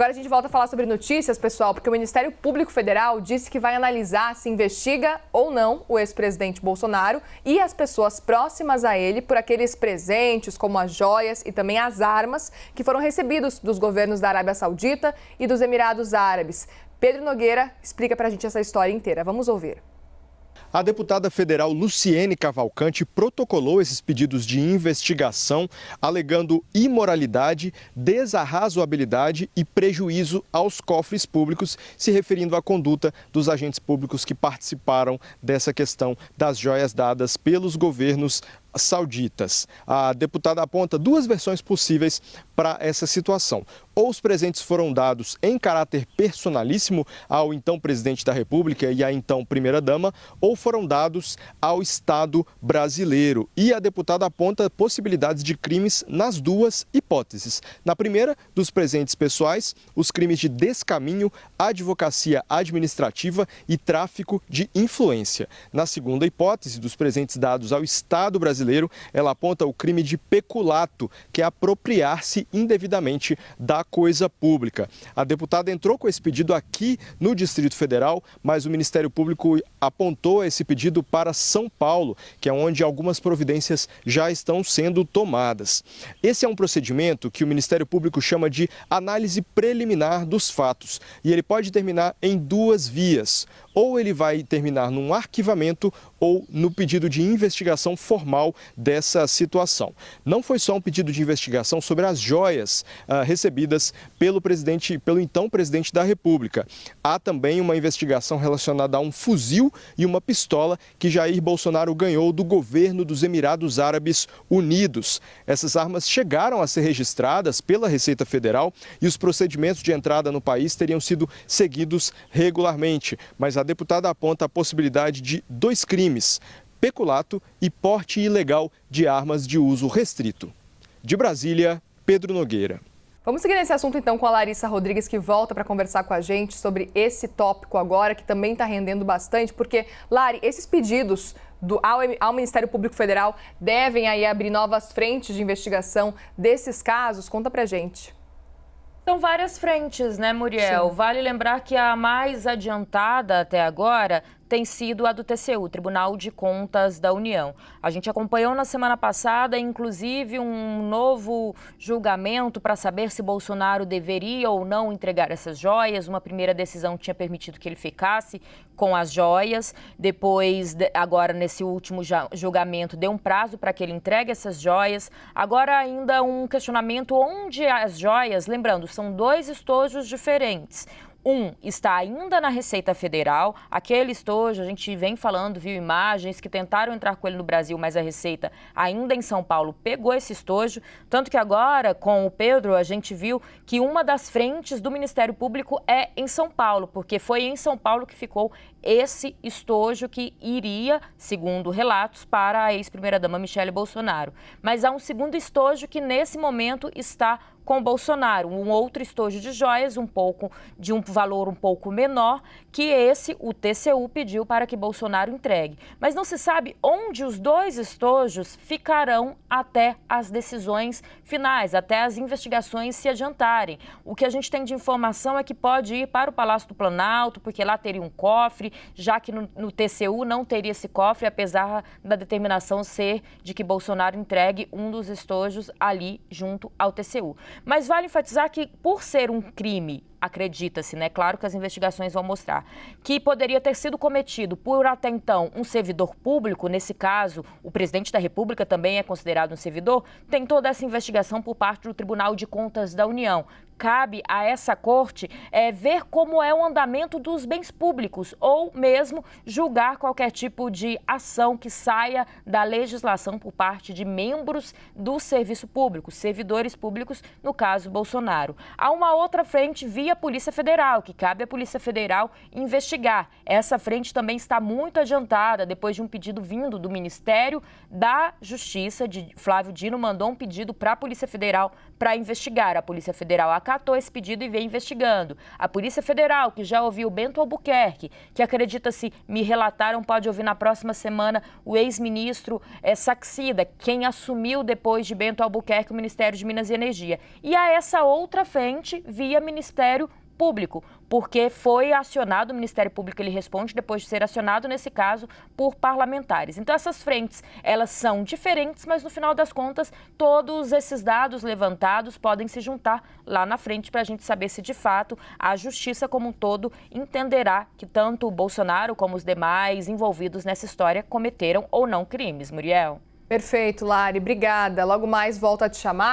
Agora a gente volta a falar sobre notícias, pessoal, porque o Ministério Público Federal disse que vai analisar se investiga ou não o ex-presidente Bolsonaro e as pessoas próximas a ele por aqueles presentes, como as joias e também as armas que foram recebidos dos governos da Arábia Saudita e dos Emirados Árabes. Pedro Nogueira explica pra gente essa história inteira. Vamos ouvir. A deputada federal Luciene Cavalcante protocolou esses pedidos de investigação, alegando imoralidade, desarrazoabilidade e prejuízo aos cofres públicos, se referindo à conduta dos agentes públicos que participaram dessa questão das joias dadas pelos governos sauditas. A deputada aponta duas versões possíveis para essa situação. Ou os presentes foram dados em caráter personalíssimo ao então presidente da República e à então primeira-dama, ou foram dados ao Estado brasileiro. E a deputada aponta possibilidades de crimes nas duas hipóteses. Na primeira, dos presentes pessoais, os crimes de descaminho, advocacia administrativa e tráfico de influência. Na segunda hipótese, dos presentes dados ao Estado brasileiro, ela aponta o crime de peculato, que é apropriar-se indevidamente da coisa pública. A deputada entrou com esse pedido aqui no Distrito Federal, mas o Ministério Público apontou esse pedido para São Paulo, que é onde algumas providências já estão sendo tomadas. Esse é um procedimento que o Ministério Público chama de análise preliminar dos fatos, e ele pode terminar em duas vias. Ou ele vai terminar num arquivamento ou no pedido de investigação formal dessa situação. Não foi só um pedido de investigação sobre as joias recebidas pelo então presidente da República. Há também uma investigação relacionada a um fuzil e uma pistola que Jair Bolsonaro ganhou do governo dos Emirados Árabes Unidos. Essas armas chegaram a ser registradas pela Receita Federal e os procedimentos de entrada no país teriam sido seguidos regularmente, mas a deputada aponta a possibilidade de dois crimes: peculato e porte ilegal de armas de uso restrito. De Brasília, Pedro Nogueira. Vamos seguir nesse assunto então com a Larissa Rodrigues, que volta para conversar com a gente sobre esse tópico agora, que também está rendendo bastante, porque, Lari, esses pedidos ao Ministério Público Federal devem aí abrir novas frentes de investigação desses casos? Conta pra gente. São várias frentes, né, Muriel? Sim. Vale lembrar que a mais adiantada até agora tem sido a do TCU, Tribunal de Contas da União. A gente acompanhou na semana passada, inclusive, um novo julgamento para saber se Bolsonaro deveria ou não entregar essas joias. Uma primeira decisão tinha permitido que ele ficasse com as joias. Depois, agora nesse último julgamento, deu um prazo para que ele entregue essas joias. Agora ainda um questionamento onde as joias, lembrando, são dois estojos diferentes. Um está ainda na Receita Federal, aquele estojo, a gente vem falando, viu imagens que tentaram entrar com ele no Brasil, mas a Receita ainda em São Paulo pegou esse estojo, tanto que agora com o Pedro a gente viu que uma das frentes do Ministério Público é em São Paulo, porque foi em São Paulo que ficou esse estojo que iria, segundo relatos, para a ex-primeira-dama Michele Bolsonaro. Mas há um segundo estojo que nesse momento está com Bolsonaro, um outro estojo de joias, de um valor um pouco menor, que esse, o TCU, pediu para que Bolsonaro entregue. Mas não se sabe onde os dois estojos ficarão até as decisões finais, até as investigações se adiantarem. O que a gente tem de informação é que pode ir para o Palácio do Planalto, porque lá teria um cofre, já que no TCU não teria esse cofre, apesar da determinação ser de que Bolsonaro entregue um dos estojos ali junto ao TCU. Mas vale enfatizar que, por ser um crime, acredita-se, né? Claro que as investigações vão mostrar, que poderia ter sido cometido por até então um servidor público, nesse caso, o presidente da República também é considerado um servidor, tem toda essa investigação por parte do Tribunal de Contas da União. Cabe a essa corte ver como é o andamento dos bens públicos ou mesmo julgar qualquer tipo de ação que saia da legislação por parte de membros do serviço público, servidores públicos, no caso Bolsonaro. Há uma outra frente via Polícia Federal, que cabe à Polícia Federal investigar. Essa frente também está muito adiantada, depois de um pedido vindo do Ministério da Justiça, de Flávio Dino, mandou um pedido para a Polícia Federal para investigar. A Polícia Federal acabou acatou esse pedido e vem investigando. A Polícia Federal, que já ouviu Bento Albuquerque, que acredita-se, me relataram, pode ouvir na próxima semana, o ex-ministro Saxida, quem assumiu depois de Bento Albuquerque o Ministério de Minas e Energia. E a essa outra frente via Ministério Público, porque foi acionado, o Ministério Público ele responde depois de ser acionado, nesse caso, por parlamentares. Então essas frentes, elas são diferentes, mas no final das contas, todos esses dados levantados podem se juntar lá na frente para a gente saber se de fato a justiça como um todo entenderá que tanto o Bolsonaro como os demais envolvidos nessa história cometeram ou não crimes. Muriel. Perfeito, Lari. Obrigada. Logo mais volto a te chamar.